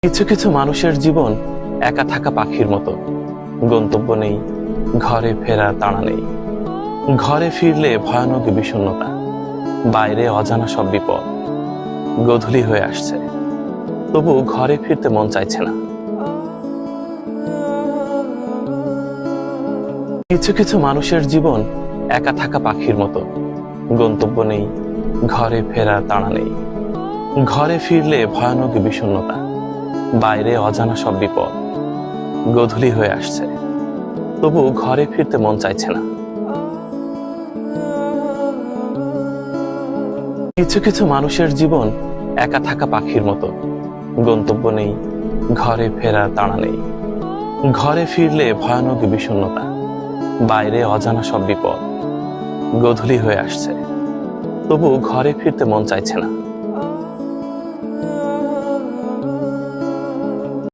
কিছু কিছু মানুষের জীবন একা থাকা পাখির মতো। গন্তব্য নেই, ঘরে ফেরার তাড়া নেই। ঘরে ফিরলে ভয়ানক বিষণ্ণতা, বাইরে অজানা সব বিপদ। গোধূলি হয়ে আসছে, তবু ঘরে ফিরতে মন চাইছে না। কিছু কিছু মানুষের জীবন একা থাকা পাখির মতো। গন্তব্য নেই, ঘরে ফেরার তাড়া নেই। ঘরে ফিরলে ভয়ানক বিষণ্ণতা, বাইরে অজানা সব বিপদ। গোধূলি হয়ে আসছে, তবু ঘরে ফিরতে মন চাইছে না। কিছু কিছু মানুষের জীবন একা থাকা পাখির মতো। গন্তব্য নেই, ঘরে ফেরার তাড়া নেই। ঘরে ফিরলে ভয়ানক বিষণ্ণতা, বাইরে অজানা সব বিপদ। গোধূলি হয়ে আসছে, তবু ঘরে ফিরতে মন চাইছে না।